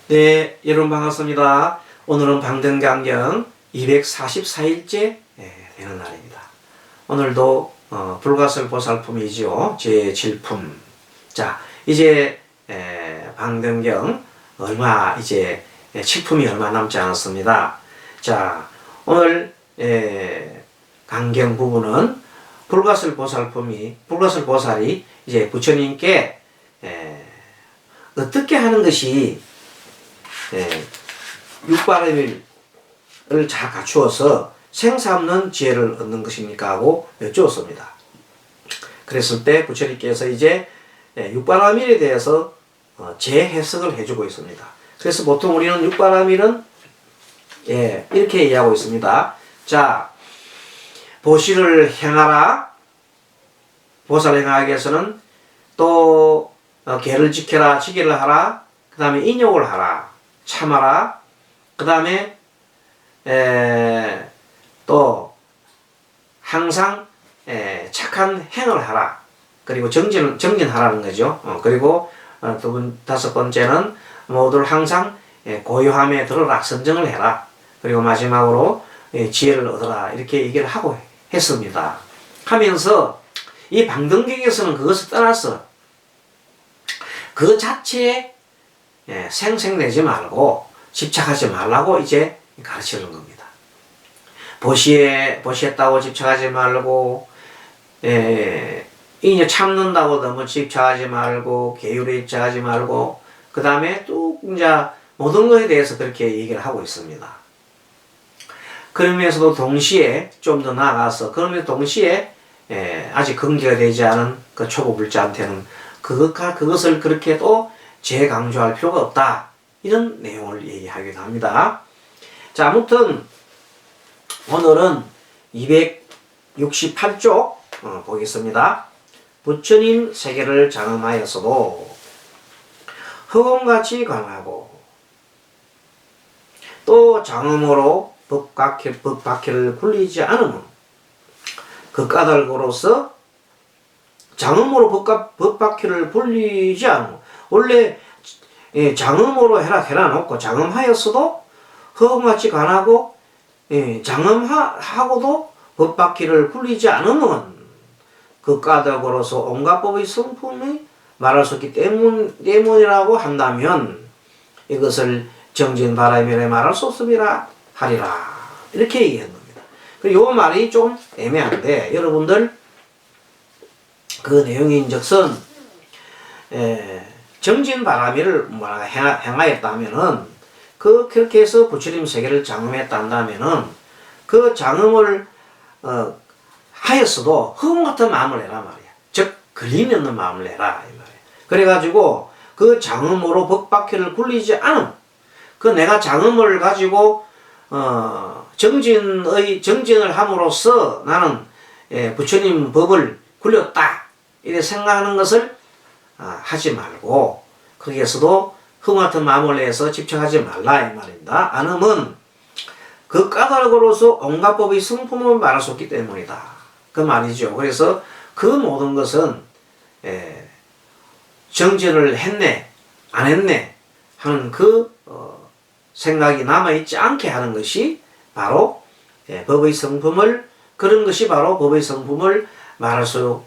네, 여러분 반갑습니다. 오늘은 방등강경 244일째 되는 날입니다. 오늘도 불가설 보살품이지요. 제7품. 자, 이제 방등경 얼마 이제 7품이 얼마 남지 않았습니다. 자, 오늘 강경 부분은 불가설 보살이 이제 부처님께 어떻게 하는 것이 육바람을 잘 갖추어서 생사 없는 지혜를 얻는 것입니까? 하고 여쭈었습니다. 그랬을 때 부처님께서 이제 육바라밀에 대해서 재해석을 해주고 있습니다. 그래서 보통 우리는 육바라밀은 이렇게 이해하고 있습니다. 자, 보시를 행하라. 보살을 행하기 위해서는 또 계를 지켜라, 지기를 하라. 그 다음에 인욕을 하라. 참아라. 그 다음에 또 항상 착한 행을 하라. 그리고 정진하라는 거죠. 그리고 다섯 번째는 모두를 항상 고요함에 들어라. 선정을 해라. 그리고 마지막으로 지혜를 얻어라. 이렇게 얘기를 하고 했습니다. 하면서 이 방등경에서는 그것을 떠나서 그 자체에 생색내지 말고 집착하지 말라고 이제 가르치는 겁니다. 보시했다고 집착하지 말고, 이제 참는다고 너무 집착하지 말고, 계율에 집착하지 말고, 그 다음에 또 이제 모든 것에 대해서 그렇게 얘기를 하고 있습니다. 그러면서도 동시에 좀 더 나아가서, 그러면서 동시에 아직 긍지가 되지 않은 그 초보불자한테는 그것을 그렇게 또 재강조할 필요가 없다. 이런 내용을 얘기하기도 합니다. 자, 아무튼 오늘은 268쪽 보겠습니다. 부처님 세계를 장엄하였어도 허공같이 강하고 또 장엄으로 법바퀴를 굴리지 않으면 그 까닭으로서 장엄으로 법바퀴를 굴리지 않으면 원래 장엄으로 해놔놓고 장엄하였어도 허공같이 관하고 장엄하고도 법바퀴를 굴리지 않으면 그 까닭으로서 온갖 법의 성품이 말할 수 없기 때문이라고 한다면 이것을 정진바라밀에 말할 수 없음이라 하리라. 이렇게 얘기한 겁니다. 그리고 이 말이 좀 애매한데 여러분들 그 내용인즉슨 정진바라밀을 행하였다면은 그렇게 해서 부처님 세계를 장엄했다면은 그 장엄을 하였어도 허공 같은 마음을 내라 말이야. 즉 걸림이 없는 마음을 내라 이 말이야. 그래가지고 그 장엄으로 법바퀴를 굴리지 않음. 그 내가 장엄을 가지고 정진을 함으로써 나는 부처님 법을 굴렸다 이렇게 생각하는 것을 하지 말고 거기에서도 허공 같은 마음을 내서 집착하지 말라 이 말입니다. 안음은 그 까닭으로서 온갖 법의 성품을 말할 수 없기 때문이다. 그 말이죠. 그래서 그 모든 것은 정진을 했네 안 했네 하는 그 생각이 남아있지 않게 하는 것이 바로 법의 성품을 그런 것이 바로 법의 성품을 말할 수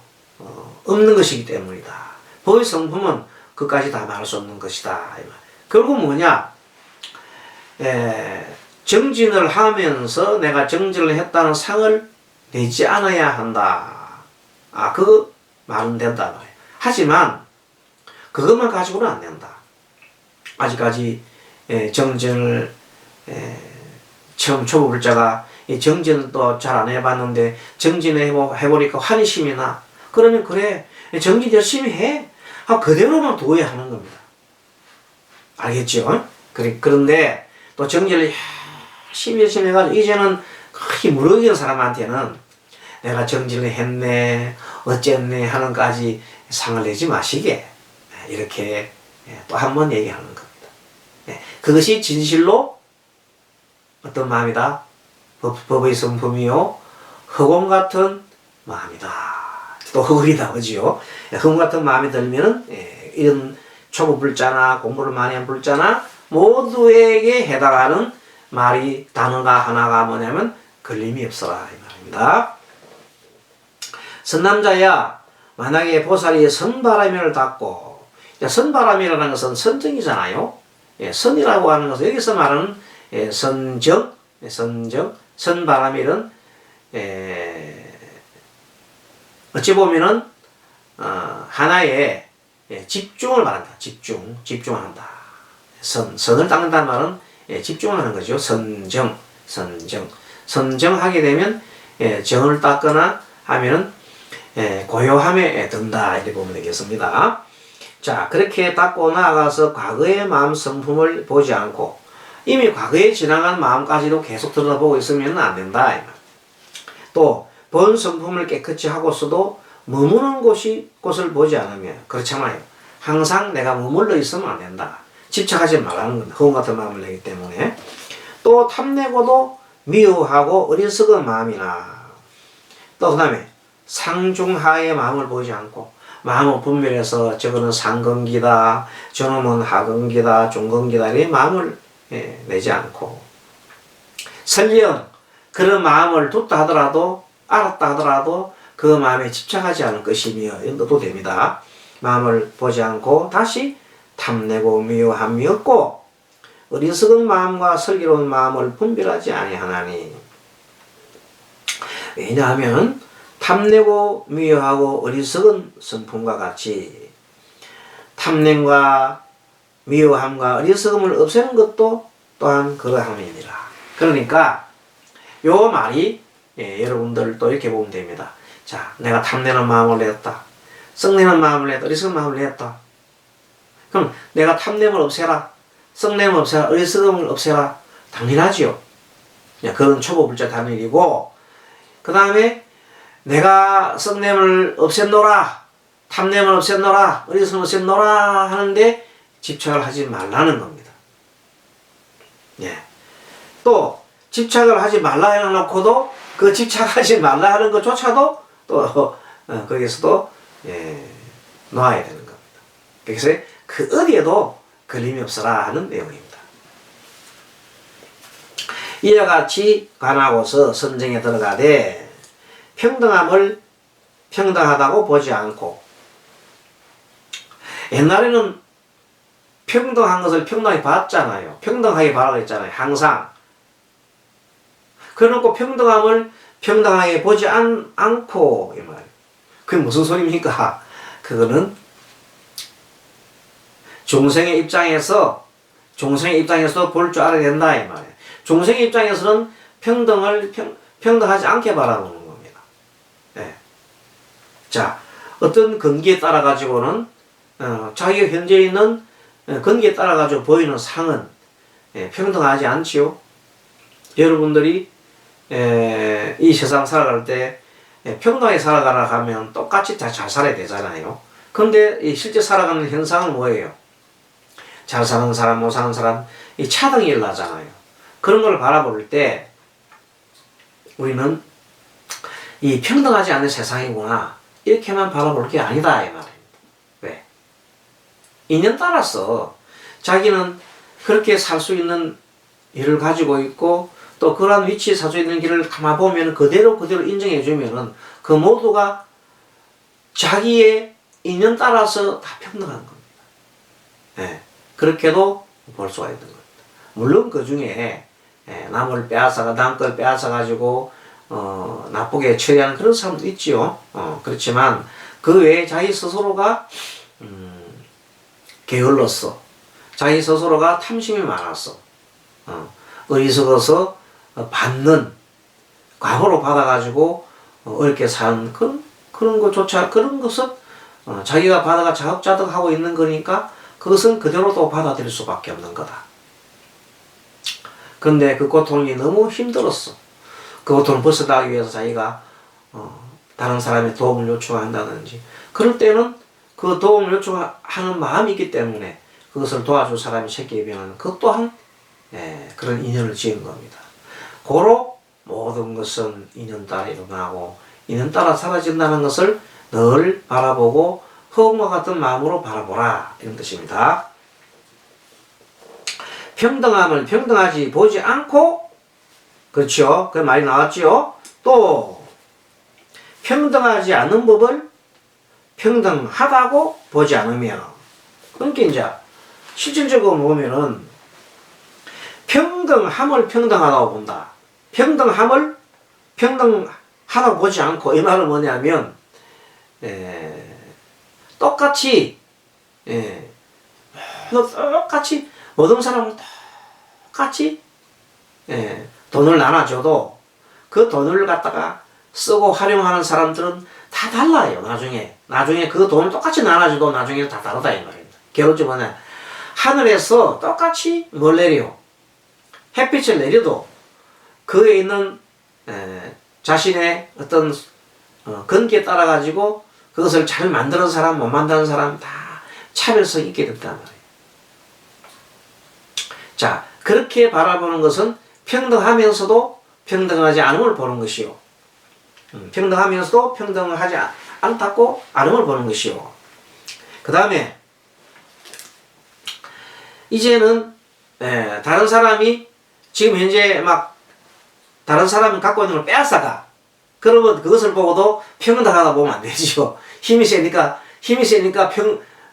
없는 것이기 때문이다. 법의 성품은 그까지 다 말할 수 없는 것이다. 결국 뭐냐? 정진을 하면서 내가 정진을 했다는 상을 내지 않아야 한다. 그 말은 된다. 하지만 그것만 가지고는 안 된다. 아직까지 정진을 처음 초보불자가 정진을 또 잘 안 해봤는데 정진해보니까 환희심이 나. 그러면 그래 정진 열심히 해. 그대로만 두어야 하는 겁니다. 알겠죠? 그런데 또 정진을 열심히 해가지고 이제는 크게 무르익은 사람한테는 내가 정진을 했네 어쨌네 하는까지 상을 내지 마시게 이렇게 또 한 번 얘기하는 겁니다. 그것이 진실로 어떤 마음이다? 법의 성품이요 허공 같은 마음이다. 또 허공이다 그지요? 허공 같은 마음이 들면은 이런 초보불자나 공부를 많이 한 불자나 모두에게 해당하는 말이 단어가 하나가 뭐냐면 걸림이 없어라 이 말입니다. 선남자야 만약에 보살이 선바라밀을 닦고, 선바라밀이라는 것은 선정이잖아요. 예, 선이라고 하는 것은 여기서 말하는 선정, 선바라밀은 어찌 보면은 하나의 집중을 말한다. 집중한다. 선을 닦는다는 말은 집중하는 거죠. 선정하게 되면 정을 닦거나 하면은 고요함에 든다 이렇게 보면 되겠습니다. 자, 그렇게 닦고 나아가서 과거의 마음 성품을 보지 않고 이미 과거에 지나간 마음까지도 계속 들여다보고 있으면 안 된다. 또 본 성품을 깨끗이 하고서도 머무는 곳을 보지 않으면 그렇잖아요. 항상 내가 머물러 있으면 안 된다. 집착하지 말라는 겁니다. 허공 같은 마음을 내기 때문에. 또 탐내고도 미워하고 어리석은 마음이나, 또 그 다음에 상중하의 마음을 보지 않고 마음을 분별해서 저거는 상근기다, 저놈은 하근기다, 중근기다 이런 마음을 내지 않고, 설령 그런 마음을 뒀다 하더라도 알았다 하더라도 그 마음에 집착하지 않을 것이며 이것도 됩니다. 마음을 보지 않고 다시 탐내고 미워함이 없고 어리석은 마음과 슬기로운 마음을 분별하지 아니하나니. 왜냐하면 탐내고 미워하고 어리석은 성품과 같이 탐냄과 미워함과 어리석음을 없애는 것도 또한 그러함이니라. 그러니까 요 말이 여러분들 또 이렇게 보면 됩니다. 자, 내가 탐내는 마음을 내었다. 썩내는 마음을 내었다. 어리석은 마음을 내었다. 그럼 내가 탐냄을 없애라. 썩냄을 없애라. 어리석음을 없애라. 당연하지요. 그건 초보불자 단일이고, 그 다음에 내가 썩냄을 없앤노라, 탐냄을 없앤노라, 어리석음을 없앤노라 하는데 집착을 하지 말라는 겁니다. 또 집착을 하지 말라 해놓고도 그 집착하지 말라 하는 것조차도 또 거기에서도 놓아야 되는 겁니다. 그래서 그 어디에도 걸림이 없어라 하는 내용입니다. 이와 같이 관하고서 선정에 들어가되 평등함을 평등하다고 보지 않고, 옛날에는 평등한 것을 평등하게 봤잖아요. 평등하게 봐라 그랬잖아요. 항상. 그래놓고 평등함을 평등하게 보지 않고 이 말이에요. 그게 무슨 소리입니까? 그거는 중생의 입장에서도 볼 줄 알아야 된다 이 말이에요. 중생의 입장에서는 평등을 평등하지 않게 바라보는 겁니다. 자, 어떤 근기에 따라 가지고는 자기가 현재 있는 근기에 따라 가지고 보이는 상은 평등하지 않지요. 여러분들이 이 세상 살아갈 때 평등하게 살아가라 하면 똑같이 다 잘 살아야 되잖아요. 그런데 이 실제 살아가는 현상은 뭐예요? 잘 사는 사람, 못 사는 사람, 이 차등이 일어나잖아요. 그런 걸 바라볼 때 우리는 이 평등하지 않은 세상이구나 이렇게만 바라볼 게 아니다 이 말입니다. 왜? 인연 따라서 자기는 그렇게 살 수 있는 일을 가지고 있고 또 그러한 위치에 살 수 있는 길을 가만 보면 그대로 인정해 주면은 그 모두가 자기의 인연 따라서 다 평등한 겁니다. 그렇게도 볼 수가 있는 겁니다. 물론 그 중에 남을 남 걸 빼앗아 가지고 나쁘게 처리하는 그런 사람도 있지요. 그렇지만 그 외에 자기 스스로가 게을렀어. 자기 스스로가 탐심이 많았어. 어리석어서 받는, 과거로 받아가지고 어렵게 산 그런 것은 자기가 받아가 자업자득하고 있는 거니까 그것은 그대로 또 받아들일 수밖에 없는 거다. 그런데 그 고통이 너무 힘들었어. 그 고통을 벗어나기 위해서 자기가 다른 사람의 도움을 요청한다든지 그럴 때는 그 도움을 요청하는 마음이 있기 때문에 그것을 도와줄 사람이 생기면 그것 또한 그런 인연을 지은 겁니다. 고로 모든 것은 인연 따라 일어나고 인연 따라 사라진다는 것을 늘 바라보고 허공과 같은 마음으로 바라보라 이런 뜻입니다. 평등함을 평등하지 보지 않고, 그렇죠? 그 말이 나왔지요. 또 평등하지 않은 법을 평등하다고 보지 않으며, 그러니까 이제 실질적으로 보면은 평등함을 평등하다고 본다. 평등함을 평등하다고 보지 않고, 이 말은 뭐냐면 똑같이 똑같이 모든 사람을 똑같이 돈을 나눠줘도 그 돈을 갖다가 쓰고 활용하는 사람들은 다 달라요. 나중에 그 돈을 똑같이 나눠줘도 나중에 다 다르다 이 말입니다. 결론적으로 뭐냐, 하늘에서 똑같이 뭘 내려, 햇빛을 내려도 그에 있는 자신의 어떤 근기에 따라 가지고 그것을 잘 만드는 사람, 못 만드는 사람 다 차별성이 있게 된단 말이에요. 자, 그렇게 바라보는 것은 평등하면서도 평등하지 않음을 보는 것이요. 평등하면서도 평등하지 않다고 않음을 보는 것이요. 그 다음에 이제는 다른 사람이 지금 현재 막 다른 사람이 갖고 있는 걸 빼앗아가. 그러면 그것을 보고도 평등하다 보면 안 되죠. 힘이 세니까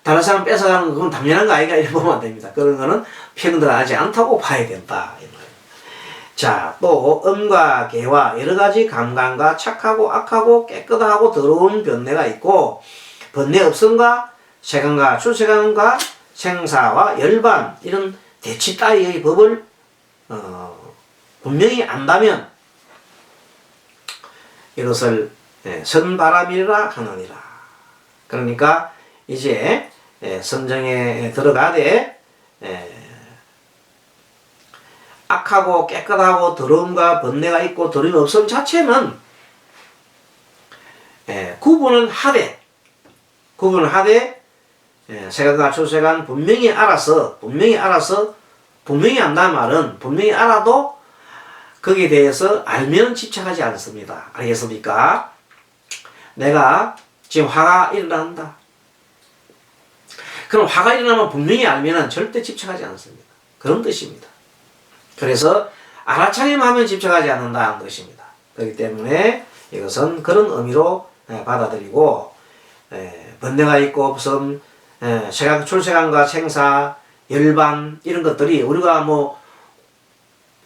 다른 사람 뺏어가는 건 당연한 거 아이가 이렇게 보면 안 됩니다. 그런 거는 평등하지 않다고 봐야 된다. 자, 또 음과 개와 여러 가지 감감과 착하고 악하고 깨끗하고 더러운 번뇌가 있고, 번뇌 없음과 세간과 출세간과 생사와 열반 이런 대치 따위의 법을 분명히 안다면 이것을 선바람이라 하느니라. 그러니까 이제 선정에 들어가되 악하고 깨끗하고 더러움과 번뇌가 있고 더러움이 없음 자체는 구분은 하되 세간과 출세간 분명히 알아서 분명히 안다는 말은 분명히 알아도 거기에 대해서 알면 집착하지 않습니다. 알겠습니까? 내가 지금 화가 일어난다. 그럼 화가 일어나면 분명히 알면 절대 집착하지 않습니다. 그런 뜻입니다. 그래서 알아차림 하면 집착하지 않는다는 것입니다. 그렇기 때문에 이것은 그런 의미로 받아들이고, 번뇌가 있고 없음, 출세간과 생사, 열반 이런 것들이 우리가 뭐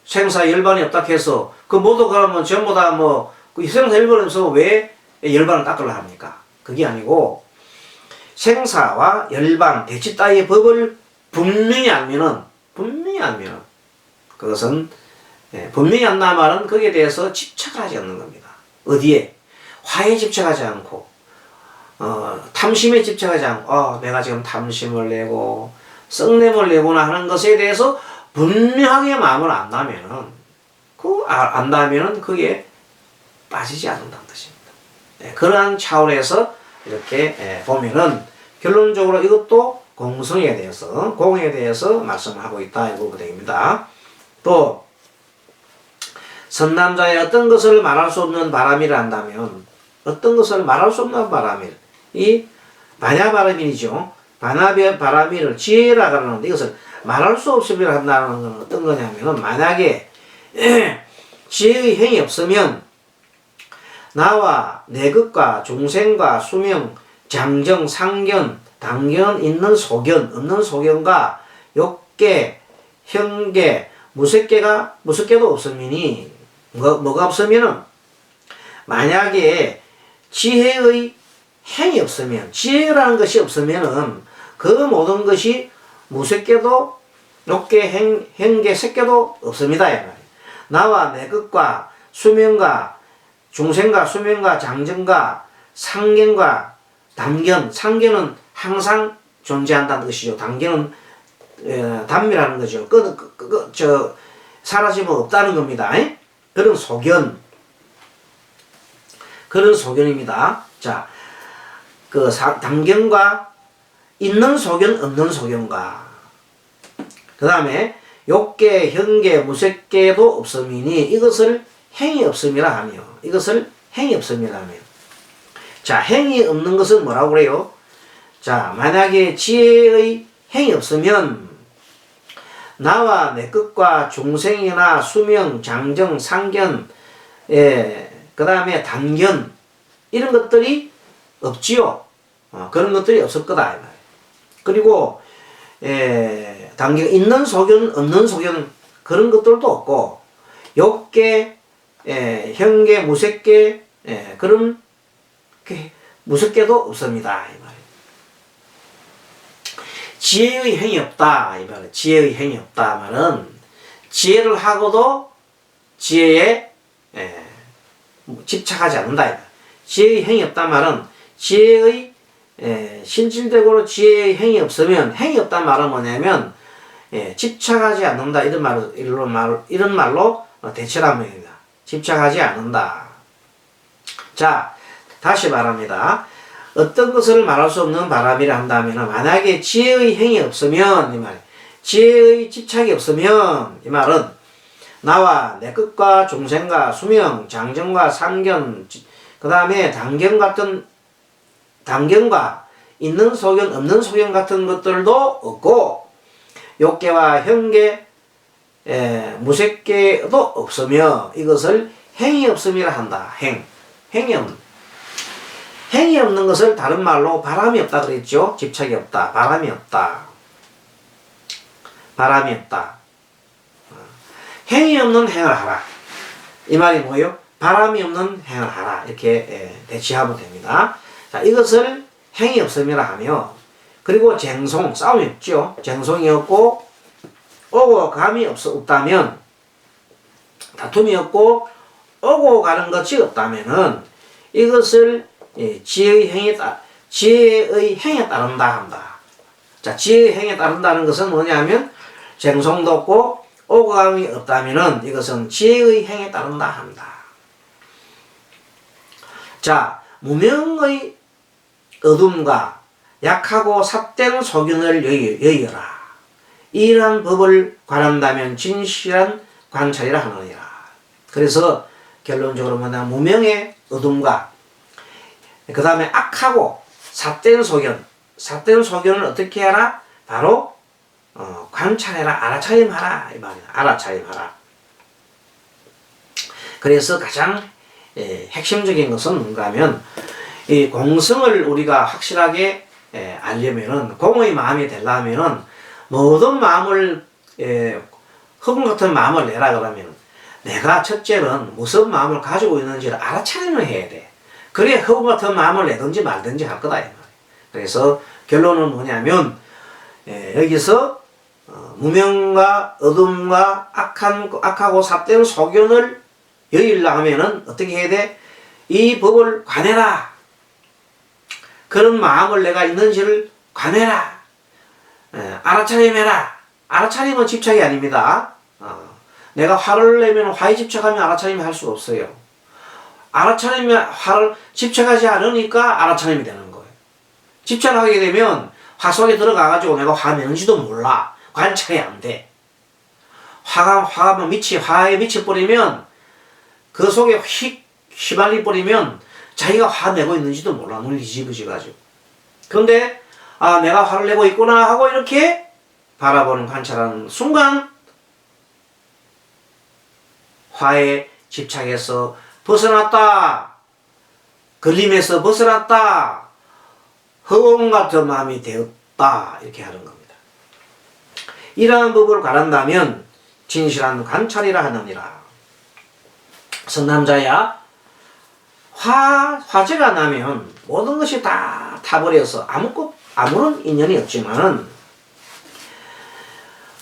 생사 열반이 없다 해서 그 모두 그러면 전부 다 뭐 생사 열반이 없어 왜 열반을 닦으려 합니까? 그게 아니고 생사와 열반 대치 따위의 법을 분명히 알면은 그것은 분명히 안다 말은 거기에 대해서 집착을 하지 않는 겁니다. 어디에? 화에 집착하지 않고 탐심에 집착하지 않고 내가 지금 탐심을 내고 썩냄을 내거나 하는 것에 대해서 분명하게 마음을 안다면은 안다면은 그게 빠지지 않는다는 뜻입니다. 그러한 차원에서 이렇게 보면은 결론적으로 이것도 공성에 대해서 공에 대해서 말씀하고 있다 이 부분이 됩니다. 또 선남자의 어떤 것을 말할 수 없는 바람이라 한다면 어떤 것을 말할 수 없는 바람일 이 반야바람이죠. 반야바람이를 지혜라 그러는데 이것을 말할 수 없음이라 한다는 건 어떤 거냐면은 만약에 지혜의 행이 없으면 나와 내 것과 종생과 수명 장정 상견 당견 있는 소견 없는 소견과 욕계 형계 무섭게도 없으니 뭐가 없으면은 만약에 지혜의 행이 없으면 지혜라는 것이 없으면은 그 모든 것이 무섭게도 욕계 형계 색계도 없습니다. 나와 내 것과 수명과 중생과 수명과 장정과 상견과 단견 상견은 항상 존재한다는 것이죠. 단견은 단미라는 거죠. 사라지면 없다는 겁니다. 그런 소견입니다. 자, 단견과 있는 소견, 없는 소견과 그 다음에 욕계, 형계, 무색계도 없음이니 이것을 행이 없음이라 하며 자, 행이 없는 것은 뭐라고 그래요? 자, 만약에 지혜의 행이 없으면 나와 내 것과 중생이나 수명, 장정, 상견, 그 다음에 단견 이런 것들이 없지요. 그런 것들이 없을 거다 이 말이에요. 그리고 단견 있는 소견, 없는 소견 그런 것들도 없고 욕계, 현계, 무색계 그런 무색계도 없습니다 이 말이에요. 지혜의 행이 없다 이 말이에요. 지혜의 행이 없다 말은 지혜를 하고도 지혜에 집착하지 않는다 이 말이에요. 지혜의 행이 없다 말은 지혜의 실질적으로 지혜의 행이 없으면 행이 없다 말은 뭐냐면 집착하지 않는다 이런 말로 대체를 하면 됩니다. 집착하지 않는다. 자, 다시 말합니다. 어떤 것을 말할 수 없는 바람이라 한다면 만약에 지혜의 행이 없으면 이 말, 지혜의 집착이 없으면 이 말은 나와 내 것과 중생과 수명, 장정과 상견, 그 다음에 단견과 있는 소견, 없는 소견 같은 것들도 없고 욕계와 현계, 무색계도 없으며 이것을 행이 없음이라 한다. 행이 없는. 행이 없는 것을 다른 말로 바람이 없다 그랬죠. 집착이 없다. 바람이 없다. 바람이 없다. 행이 없는 행을 하라. 이 말이 뭐예요? 바람이 없는 행을 하라. 이렇게 대치하면 됩니다. 자, 이것을 행이 없음이라 하며 그리고 쟁송, 싸움이 없죠. 쟁송이 없고 오고 감이 없다면 다툼이 없고 오고 가는 것이 없다면은 이것을 지혜의 행에 따른다 한다. 자, 지혜의 행에 따른다는 것은 뭐냐면 쟁송도 없고 오고 감이 없다면은 이것은 지혜의 행에 따른다 한다. 자, 무명의 어둠과 약하고 삿된 소견을 여의어라. 이러한 법을 관한다면 진실한 관찰이라 하느니라. 그래서 결론적으로 뭐냐, 무명의 어둠과 그 다음에 악하고 삿된 소견을 어떻게 하라? 바로 관찰해라, 알아차림하라 이 말이야. 알아차림하라. 그래서 가장 핵심적인 것은 뭔가 하면 이 공성을 우리가 확실하게 알려면은, 공의 마음이 되려면은 모든 마음을 흑음 같은 마음을 내라 그러면 내가 첫째는 무슨 마음을 가지고 있는지를 알아차림을 해야 돼. 그래 흑음 같은 마음을 내든지 말든지 할 거다 이 말이야. 그래서 결론은 뭐냐면 여기서 무명과 어둠과 악하고 삿된 소견을 여의려고 하면은 어떻게 해야 돼? 이 법을 관해라. 그런 마음을 내가 있는지를 관해라. 알아차림해라. 알아차림은 집착이 아닙니다. 내가 화를 내면 화에 집착하면 알아차림이 할 수가 없어요. 알아차리면 화를 집착하지 않으니까 알아차림이 되는 거예요. 집착하게 되면 화 속에 들어가가지고 내가 화 내는지도 몰라. 관찰이 안 돼. 화에 미쳐버리면 그 속에 휘말리 버리면 자기가 화 내고 있는지도 몰라. 눈이 뒤집어져가지고. 그런데 내가 화를 내고 있구나 하고 이렇게 바라보는 관찰하는 순간 화에 집착해서 벗어났다. 걸림에서 벗어났다. 허공 같은 마음이 되었다. 이렇게 하는 겁니다. 이러한 법을 관한다면 진실한 관찰이라 하느니라. 선남자야, 화재가 나면 모든 것이 다 타버려서 아무런 인연이 없지만은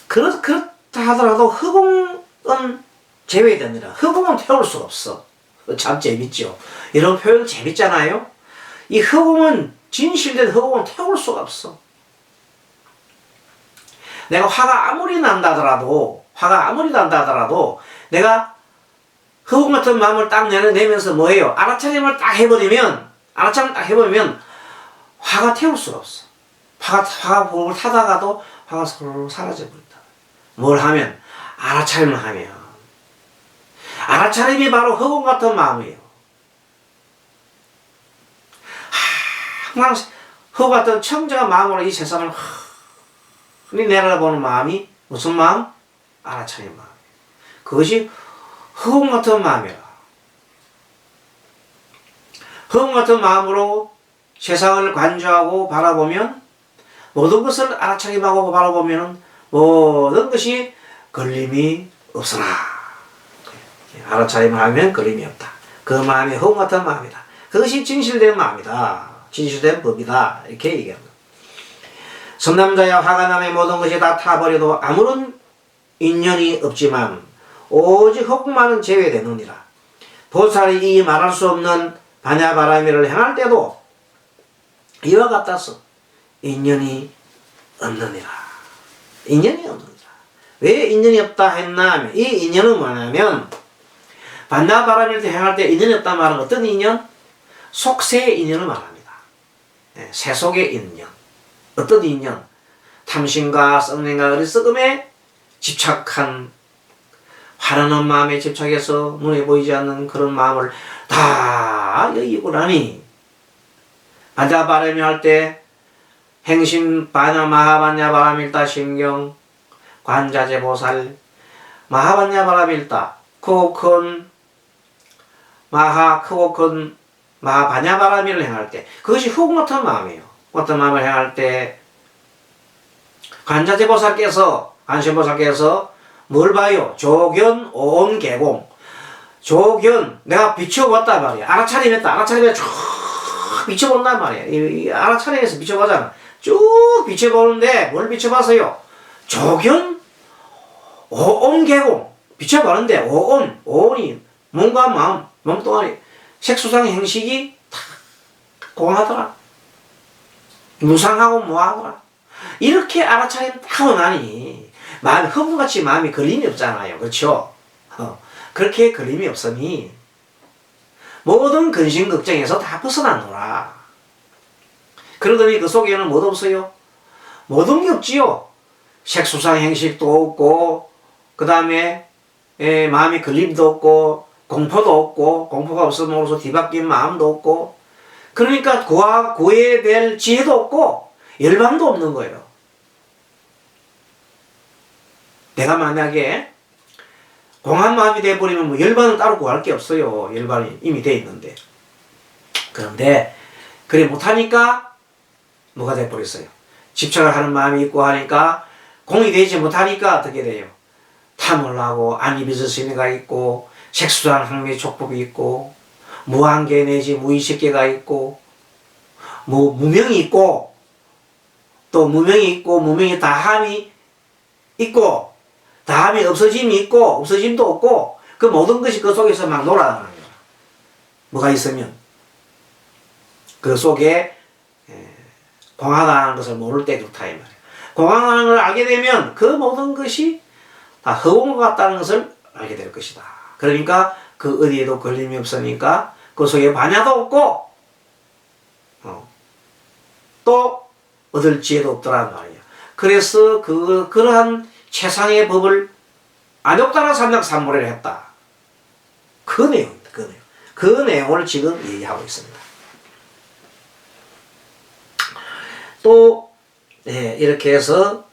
그렇다 하더라도 흑공은 제외되느라. 흑공은 태울 수 없어. 참 재밌죠. 이런 표현 재밌잖아요. 이 흑공은 진실된 흑공은 태울 수가 없어. 내가 화가 아무리 난다 하더라도 내가 흑공 같은 마음을 딱 내면서 뭐예요? 알아차림을 딱 해버리면 화가 태울 수가 없어. 화가 불을 타다가도 화가 서로 사라져버린다. 뭘 하면? 알아차림을 하면. 알아차림이 바로 흑공 같은 마음이에요. 항상 흑공 같은 청정한 마음으로 이 세상을 흔히 내려다보는 마음이 무슨 마음? 알아차린 마음. 그것이 허공 같은 마음이라. 허공 같은 마음으로 세상을 관조하고 바라보면 모든 것을 알아차림하고 바라보면 모든 것이 걸림이 없으나 알아차림을 하면 걸림이 없다. 그 마음이 허공 같은 마음이다. 그것이 진실된 마음이다. 진실된 법이다. 이렇게 얘기합니다. 선남자야 화가 남의 모든 것이 다 타버려도 아무런 인연이 없지만 오직 허공만은 제외되느니라. 보살이 이 말할 수 없는 반야바라미를 행할 때도 이와 같아서 인연이 없느니라. 인연이 없느니라. 왜 인연이 없다 했나 하면 이 인연은 뭐냐면 반야바라미를 행할 때 인연이 없다 말은 어떤 인연? 속세의 인연을 말합니다. 세속의 인연. 어떤 인연? 탐심과 썩냄과 어리석음에 집착한 화나는 마음에 집착해서 눈에 보이지 않는 그런 마음을 다 여기고 나니 반야바라미 할 때 행심 바냐 마하반야바라밀다 신경 관자재보살 마하반야바라밀다 크고 큰 마하 크고 큰 마하반야바라밀을 행할 때 그것이 허공 같은 마음이에요. 어떤 마음을 행할 때 관자재보살께서 관세보살께서 뭘 봐요? 조견 온 개공. 조견 내가 비춰봤단 말이야. 알아차림했다. 알아차림에 쭉 비춰본단 말이야. 이 알아차림에서 비춰보잖아. 쭉 비춰보는데 뭘 비춰봐서요? 조견 온 개공. 비춰보는데 오온이 몸과 마음 몸뚱아리 색수상 행식이 다 공하더라. 무상하고 뭐하더라. 이렇게 알아차림 하고 나니 마음이 허공같이 마음이 걸림이 없잖아요. 그렇죠? 그렇게 걸림이 없으니 모든 근심 걱정에서 다 벗어나노라. 그러더니 그 속에는 뭐 없어요? 모든 게 없지요. 색수상 행식도 없고 그 다음에 마음이 걸림도 없고 공포도 없고 공포가 없음으로써 뒤바뀐 마음도 없고 그러니까 구해야 지혜도 없고 열망도 없는 거예요. 내가 만약에 공한 마음이 돼버리면 뭐 열반은 따로 구할 게 없어요. 열반이 이미 돼 있는데. 그런데 그래 못하니까 뭐가 돼버렸어요. 집착을 하는 마음이 있고 하니까 공이 되지 못하니까 어떻게 돼요? 탐을 하고 안이비스심이가 있고 색수한 항미 촉법이 있고 무한계 내지 무의식계가 있고 뭐 무명이 있고 또 무명이 있고 무명이 다함이 있고 다음에 없어짐이 있고 없어짐도 없고 그 모든 것이 그 속에서 막 놀아나는 거야. 뭐가 있으면 그 속에 공황하다는 것을 모를 때 그렇다 이 말이야. 공황하는 걸 알게 되면 그 모든 것이 다 허공 같다는 것을 알게 될 것이다. 그러니까 그 어디에도 걸림이 없으니까 그 속에 반야도 없고 또 얻을 지혜도 없더란 말이야. 그래서 그러한 최상의 법을 안욕따라 삼약삼무례를 했다. 그 내용입니다. 그 내용. 그 내용을 지금 얘기하고 있습니다. 또 이렇게 해서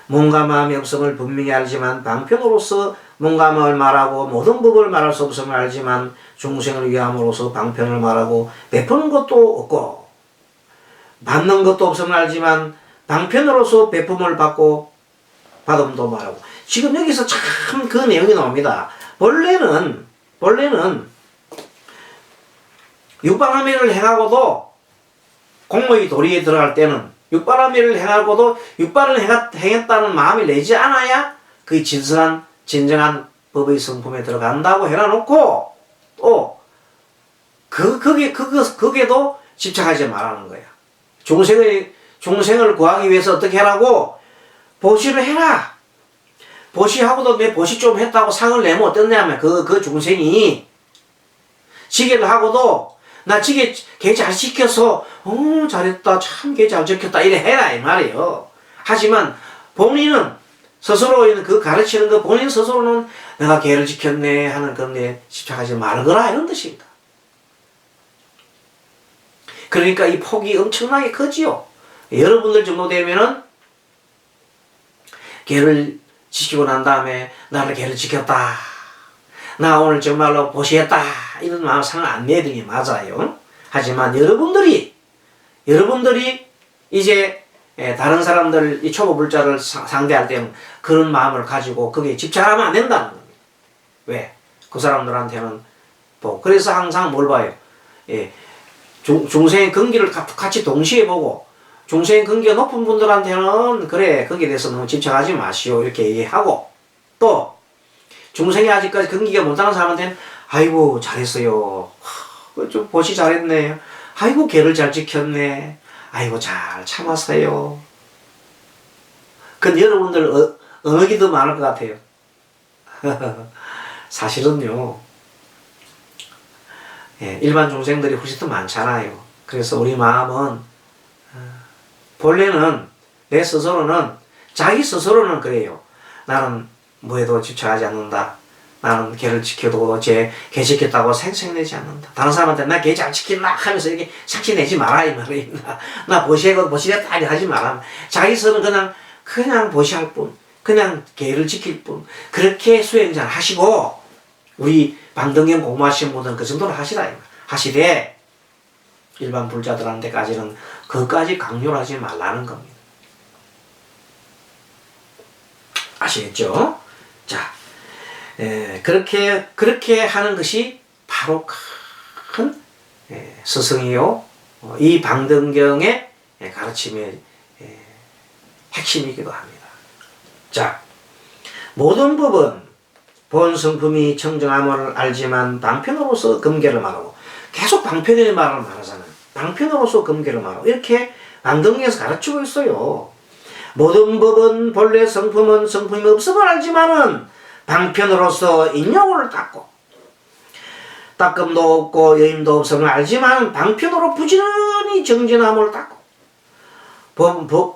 몸과 마음의 없음을 분명히 알지만 방편으로서 몸과 마음을 말하고 모든 법을 말할 수 없음을 알지만 중생을 위함으로써 방편을 말하고 베푸는 것도 없고 받는 것도 없음을 알지만 방편으로서 베품을 받고 받음도 말하고 지금 여기서 참 그 내용이 나옵니다. 본래는 육바라밀을 행하고도 공무의 도리에 들어갈 때는 육바라밀을 행하고도 육바를 행했다는 마음이 내지 않아야 그 진실한 진정한 법의 성품에 들어간다고 해놔놓고 또 거기에도 집착하지 말라는 거야. 중생을 구하기 위해서 어떻게 하라고? 보시를 해라. 보시하고도 내 보시 좀 했다고 상을 내면 어떻냐면 그 중생이 지게를 하고도 나 지게 개 잘 지켜서 잘했다 참 개 잘 지켰다 이래 해라 이 말이에요. 하지만 본인은 스스로 그 가르치는 거 본인 스스로는 내가 개를 지켰네 하는 건데 집착하지 말거라 이런 뜻입니다. 그러니까 이 폭이 엄청나게 크지요. 여러분들 정도 되면은 계를 지키고 난 다음에 나를 계를 지켰다. 나 오늘 정말로 보시했다. 이런 마음 상을 안 내드는 게 맞아요. 하지만 여러분들이 이제 다른 사람들, 이 초보 불자를 상대할 때는 그런 마음을 가지고 거기에 집착하면 안 된다는 겁니다. 왜? 그 사람들한테는 그래서 항상 뭘 봐요? 중생의 근기를 같이 동시에 보고, 중생의 근기가 높은 분들한테는 그래, 거기에 대해서 너무 집착하지 마시오 이렇게 얘기하고, 또 중생이 아직까지 근기가 못하는 사람한테는 아이고 잘했어요, 좀 보시 잘했네, 아이고 계를 잘 지켰네, 아이고 잘 참았어요. 근데 여러분들 어느 게 더 많을 것 같아요? 사실은요, 일반 중생들이 훨씬 더 많잖아요. 그래서 우리 마음은 본래는 내 스스로는, 자기 스스로는 그래요. 나는 뭐에도 집착하지 않는다. 나는 걔를 지켜도 쟤 지켰다고 생색내지 않는다. 다른 사람한테 나 걔 잘 지킨다 하면서 이렇게 상치내지 마라 이 말이야. 나 보시겠다 하지 마라. 자기 스스로는 그냥 보시할 뿐, 그냥 걔를 지킬 뿐, 그렇게 수행 잘 하시고, 우리 방등경 공부하시는 분들은 그 정도로 하시되 일반 불자들한테까지는 그것까지 강요를 하지 말라는 겁니다. 아시겠죠? 자, 그렇게 하는 것이 바로 큰 스승이요, 이 방등경의 가르침의 핵심이기도 합니다. 자, 모든 법은 본 성품이 청정함을 알지만 방편으로서 금계를 말하고, 계속 방편의 말을 말하잖아요. 방편으로서 금계를 말하고, 이렇게 방등경에서 가르치고 있어요. 모든 법은 본래 성품은 성품이 없음을 알지만은 방편으로서 인욕을 닦고, 닦음도 없고 여임도 없음을 알지만 방편으로 부지런히 정진함을 닦고,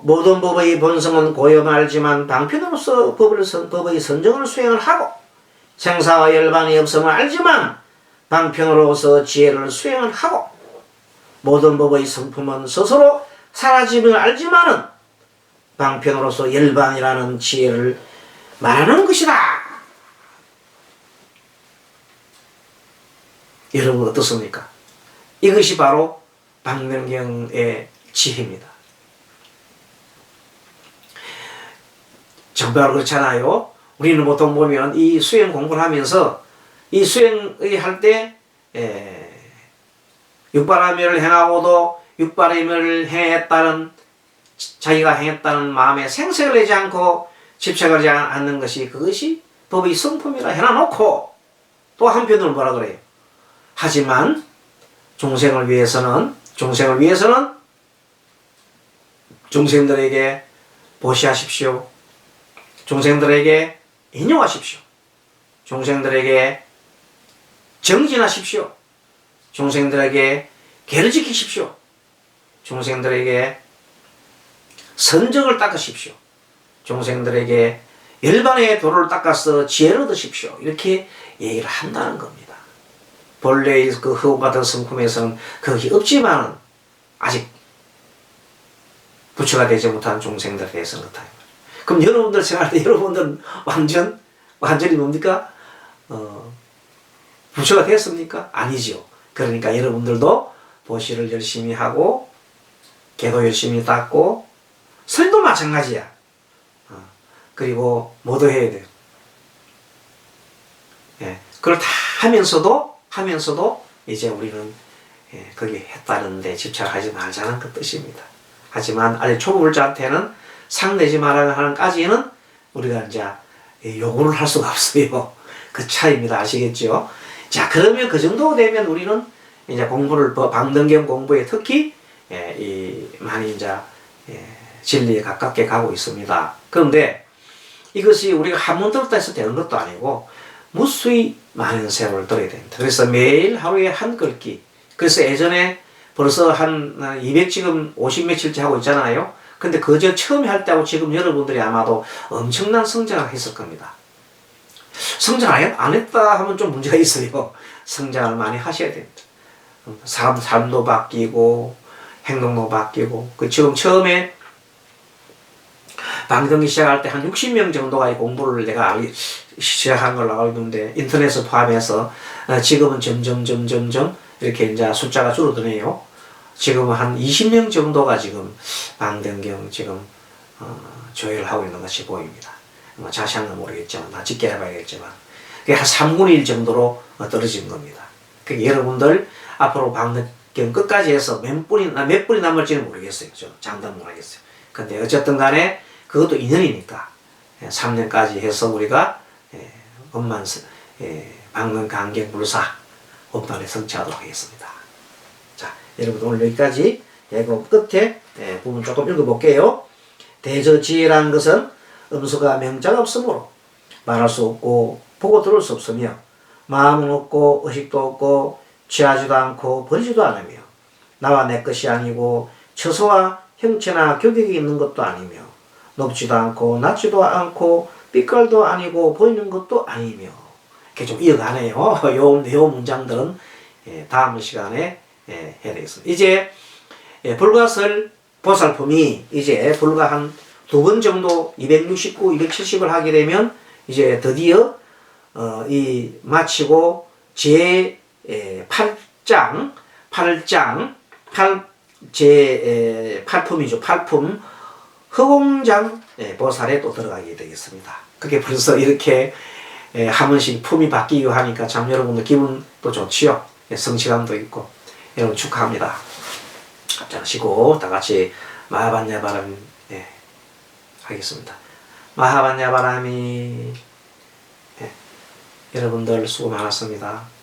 모든 법의 본성은 고염을 알지만 방편으로서 법의 선정을 수행을 하고, 생사와 열반이 없음을 알지만 방편으로서 지혜를 수행을 하고, 모든 법의 성품은 스스로 사라짐을 알지만은 방편으로서 열반이라는 지혜를 말하는 것이다. 여러분 어떻습니까? 이것이 바로 방등경의 지혜입니다. 정말 그렇잖아요. 우리는 보통 보면 이 수행 공부를 하면서, 이 수행을 할 때 육바라밀을 행하고도 육바라밀을 행했다는, 자기가 행했다는 마음에 생색을 내지 않고 집착하지 않는 것이, 그것이 법의 성품이라 해놔놓고, 또 한편으로 뭐라 그래요? 하지만 중생을 위해서는 중생들에게 보시하십시오. 중생들에게 인용하십시오. 중생들에게 정진하십시오. 중생들에게 계를 지키십시오. 중생들에게 선정을 닦으십시오. 중생들에게 열반의 도를 닦아서 지혜를 얻으십시오. 이렇게 얘기를 한다는 겁니다. 본래의 그 흑우 같은 성품에서는 그것이 없지만 아직 부처가 되지 못한 중생들에 대해서는 그렇다. 그럼 여러분들 생각할 때 여러분들은 완전히 뭡니까? 부처가 됐습니까? 아니죠. 그러니까 여러분들도 보시를 열심히 하고, 계도 열심히 닦고, 설도 마찬가지야. 그리고 모두 해야 돼요. 그걸 다 하면서도 이제 우리는 거기 했다는데 집착하지 말자는 그 뜻입니다. 하지만 아직 초보불자한테는 상내지 말아야 하는까지는 우리가 이제 요구를 할 수가 없어요. 그 차이입니다. 아시겠죠? 자, 그러면 그 정도 되면 우리는 이제 공부를, 방등경 공부에 특히 많이 이제 진리에 가깝게 가고 있습니다. 그런데 이것이 우리가 한 번 들었다 해서 되는 것도 아니고 무수히 많은 세월을 들어야 됩니다. 그래서 매일 하루에 한 글귀. 그래서 예전에 벌써 한 200 지금 50 며칠째 하고 있잖아요. 근데 그저 처음에 할 때하고 지금 여러분들이 아마도 엄청난 성장을 했을 겁니다. 성장 안 했다 하면 좀 문제가 있어요. 성장을 많이 하셔야 됩니다. 삶도 바뀌고 행동도 바뀌고, 지금 처음에 방등기 시작할 때 한 60명 정도가 이 공부를 내가 시작한 걸로 알고 있는데 인터넷을 포함해서 지금은 점점 이렇게 이제 숫자가 줄어드네요. 지금은 한 20명 정도가 지금 방등경 지금 조회를 하고 있는 것이 보입니다. 뭐 자세한 건 모르겠지만 나 직계 해봐야겠지만 그게 한 3분의 1 정도로 떨어진 겁니다. 그러니까 여러분들 앞으로 방등경 끝까지 해서 몇 분이 남을지는 모르겠어요. 저 장담 못하겠어요. 근데 어쨌든 간에 그것도 2년이니까 3년까지 해서 우리가 엄만 방문 강경 불사 엄만에 성취하도록 하겠습니다. 자, 여러분 오늘 여기까지 예고 끝에 부분 조금 읽어볼게요. 대저지혜라는 것은 음수가 명자가 없으므로 말할 수 없고 보고 들을 수 없으며 마음은 없고 의식도 없고 취하지도 않고 버리지도 않으며 나와 내 것이 아니고 처소와 형체나 규격이 있는 것도 아니며 높지도 않고 낮지도 않고 빛깔도 아니고 보이는 것도 아니며 이렇게 좀 이어가네요. 요 문장들은 다음 시간에 해야 되겠습니다. 이제 불가설 보살품이 이제 불과 한 2번 정도 269, 270을 하게 되면 이제 드디어 이 마치고 제 8장 제 8품이죠. 8품 허공장 보살에 또 들어가게 되겠습니다. 그게 벌써 이렇게 한 번씩 품이 바뀌고 하니까 참 여러분들 기분도 좋지요. 성취감도 있고 여러분 축하합니다. 합장하시고 다 같이 마하반야바람 하겠습니다. 마하반야바람이 여러분들 수고 많았습니다.